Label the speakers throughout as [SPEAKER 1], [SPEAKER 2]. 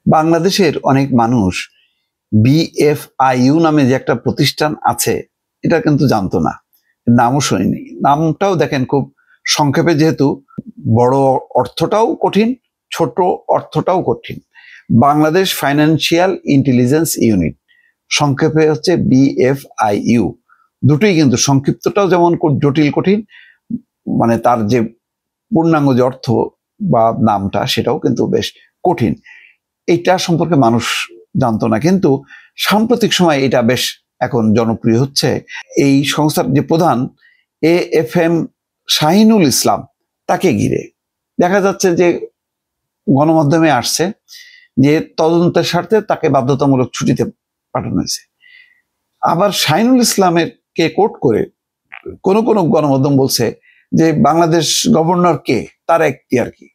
[SPEAKER 1] বাংলাদেশের অনেক মানুষ বিএফআইইউ নামে যে একটা প্রতিষ্ঠান আছে এটা কিন্তু জানতো না, নামও শুনিনি। নামটাও দেখেন খুব সংক্ষেপে, যেহেতু বড় অর্থটাও কঠিন, ছোট অর্থটাও কঠিন। বাংলাদেশ ফাইন্যান্সিয়াল ইন্টেলিজেন্স ইউনিট, সংক্ষেপে হচ্ছে বিএফআইইউ। দুটোই কিন্তু সংক্ষিপ্তটাও যেমন জটিল কঠিন, মানে তার যে পূর্ণাঙ্গ যে অর্থ বা নামটা সেটাও কিন্তু বেশ কঠিন। এটা সম্পর্কে মানুষ জানতো না, কিন্তু সাম্প্রতিক সময় এটা বেশ এখন জনপ্রিয় হচ্ছে। এই সংস্থার যে প্রধান AFM শাহিনুল ইসলাম, তাকে ঘিরে দেখা যাচ্ছে যে গণমাধ্যমে আসছে যে তদন্তের স্বার্থে তাকে বাধ্যতামূলক ছুটিতে পাঠানো হয়েছে। আবার শাহিনুল ইসলামের কে কোট করে কোন কোন গণমাধ্যম বলছে যে বাংলাদেশ গভর্নর কে, তার এখতিয়ার কি?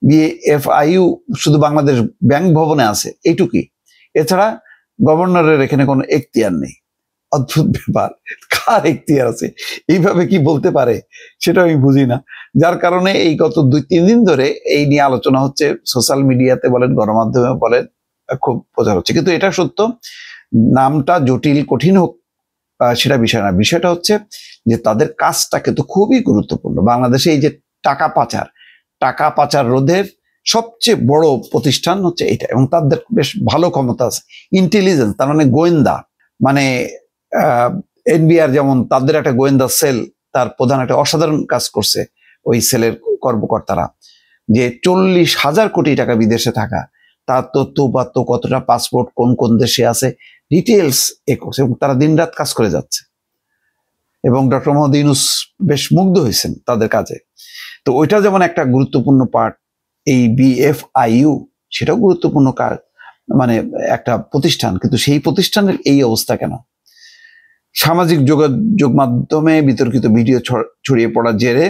[SPEAKER 1] বিএফআইইউ শুধু বাংলাদেশ ব্যাংক ভবনে আছে এইটুকুই, এছাড়া গভর্নরের এখানে কোনো এখতিয়ার নেই। অদ্ভুত ব্যাপার, কার এখতিয়ার আছে? এইভাবে কি বলতে পারে সেটা আমি বুঝি না। যার কারণে এই গত 2-3 দিন ধরে এই নিয়ে আলোচনা হচ্ছে, সোশ্যাল মিডিয়াতে বলেন, গণমাধ্যমে বলেন, খুব প্রচার হচ্ছে। কিন্তু এটা সত্য, নামটা জটিল কঠিন হোক সেটা বিষয় না, বিষয়টা হচ্ছে যে তাদের কাজটা কিন্তু খুবই গুরুত্বপূর্ণ। বাংলাদেশে এই যে টাকা পাচার রোধের সবচেয়ে বড় প্রতিষ্ঠান হচ্ছে এটা, এবং তাদের বেশ ভালো ক্ষমতা আছে। ইন্টেলিজেন্স তার মানে গোয়েন্দা, মানে এনবিআর যেমন তাদের একটা গোয়েন্দা সেল, তার প্রধান একটা অসাধারণ কাজ করছে ওই সেলের কর্মকর্তারা, যে 40,000 কোটি টাকা বিদেশে থাকা, তার তথ্য উপাত্ত, কতটা পাসপোর্ট কোন কোন দেশে আছে, ডিটেলস এ করছে, এবং তারা দিন রাত কাজ করে যাচ্ছে। এবং ডক্টর মোহাম্মদ ইউনূস বেশ মুগ্ধ হয়েছেন তাদের কাজে। তো ওইটা যেমন একটা গুরুত্বপূর্ণ পার্ট, এই বিএফআইইউ সেটাও গুরুত্বপূর্ণ কাজ, মানে একটা প্রতিষ্ঠান, কিন্তু সেই প্রতিষ্ঠানের এই অবস্থা কেন? সামাজিক যোগাযোগ মাধ্যমে বিতর্কিত ভিডিও ছড়িয়ে পড়ার জেরে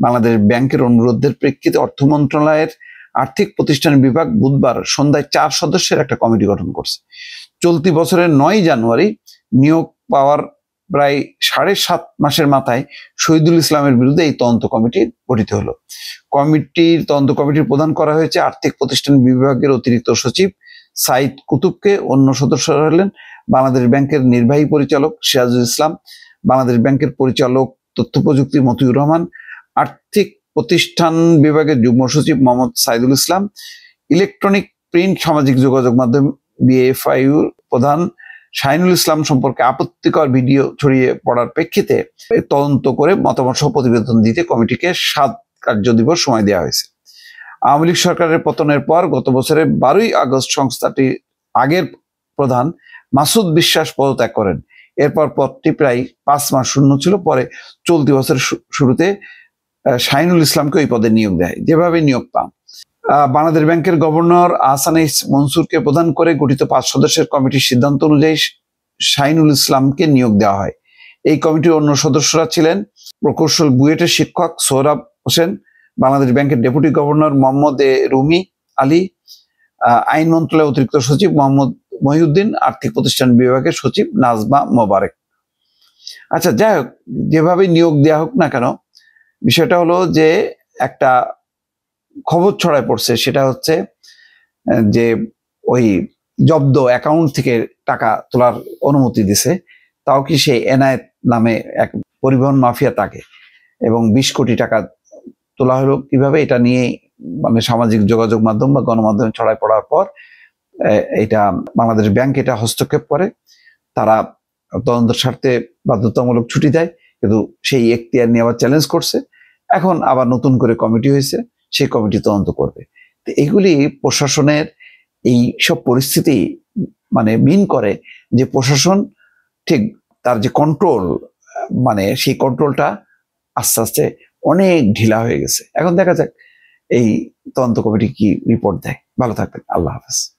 [SPEAKER 1] বাংলাদেশ ব্যাংকের অনুরোধের প্রেক্ষিতে অর্থ মন্ত্রণালয়ের আর্থিক প্রতিষ্ঠান বিভাগ বুধবার সন্ধ্যায় 4 সদস্যের একটা কমিটি গঠন করছে। চলতি বছরের 9 জানুয়ারি নিয়োগ পাওয়ার প্রায় 7.5 মাসের মাথায় শহীদুল ইসলামের বিরুদ্ধে এই তদন্ত কমিটি গঠিত হলো। তদন্ত কমিটির প্রধান করা হয়েছে আর্থিক প্রতিষ্ঠান বিভাগের অতিরিক্ত সচিব সাইদ কুতুবকে। অন্য সদস্যরা হলেন বাংলাদেশ ব্যাংকের নির্বাহী পরিচালক সিরাজুল ইসলাম, বাংলাদেশ ব্যাংকের পরিচালক তথ্য প্রযুক্তি মতিউর রহমান, আর্থিক প্রতিষ্ঠান বিভাগের যুগ্ম সচিব মোহাম্মদ সাইদুল ইসলাম, ইলেকট্রনিক প্রিন্ট সামাজিক যোগাযোগ মাধ্যম বিএফআইইউ প্রধান শাহিনুল ইসলাম সম্পর্কে আপত্তিকর ভিডিও ছড়িয়ে পড়ার প্রেক্ষিতে তদন্ত করে মতামত সহ প্রতিবেদন দিতে কমিটিকে 7 কার্যদিবস সময় দেওয়া হয়েছে। আওয়ামী লীগ সরকারের পতনের পর গত বছরের 12ই আগস্ট সংস্থাটির আগের প্রধান মাসুদ বিশ্বাস পদত্যাগ করেন। এরপর পদটি প্রায় 5 মাস শূন্য ছিল। পরে চলতি বছরের শুরুতে শাহিনুল ইসলামকে ওই পদে নিয়োগ দেয়। যেভাবে নিয়োগ পান, বাংলাদেশ ব্যাংকের গভর্নর আহসান এইচ মনসুরকে প্রধান করে গঠিত 5 সদস্যের কমিটির সিদ্ধান্ত অনুযায়ী শাহিনুল ইসলামকে নিয়োগ দেওয়া হয়। এই কমিটির অন্য সদস্যরা ছিলেন প্রকৌশল বুয়েটের শিক্ষক সোহরাব হোসেন, বাংলাদেশ ব্যাংকের ডেপুটি গভর্নর মোহাম্মদ রুমি আলী, আইন মন্ত্রণালয়ের অতিরিক্ত সচিব মোহাম্মদ মহিউদ্দিন, আর্থিক প্রতিষ্ঠান বিভাগের সচিব নাজমা মোবারক। আচ্ছা, যাই হোক, যেভাবে নিয়োগ দেওয়া হোক না কেন, বিষয়টা হলো যে একটা খবর ছড়ায় পড়ছে, সেটা হচ্ছে যে ওই জব্দ অ্যাকাউন্ট থেকে টাকা তোলার অনুমতি দিছে, তাও কি সেই এনায়েত নামে এক পরিবহন মাফিয়া তাকে, এবং 20 কোটি টাকা তোলা হলো কিভাবে, এটা নিয়ে মানে সামাজিক যোগাযোগ মাধ্যম বা গণমাধ্যমে ছড়ায় পড়ার পর এটা বাংলাদেশ ব্যাংক এটা হস্তক্ষেপ করে, তারা তদন্তের স্বার্থে বাধ্যতামূলক ছুটি দেয়, কিন্তু সেই এখতিয়ার নিয়ে আবার চ্যালেঞ্জ করছে। এখন আবার নতুন করে কমিটি হয়েছে, সেই কমিটি তদন্ত করবে। তো এগুলি প্রশাসনের এই সব পরিস্থিতি মানে মিন করে যে প্রশাসন ঠিক তার যে কন্ট্রোল, মানে সেই কন্ট্রোলটা আস্তে আস্তে অনেক ঢিলা হয়ে গেছে। এখন দেখা যাক এই তদন্ত কমিটি কি রিপোর্ট দেয়। ভালো থাকবেন, আল্লাহ হাফেজ।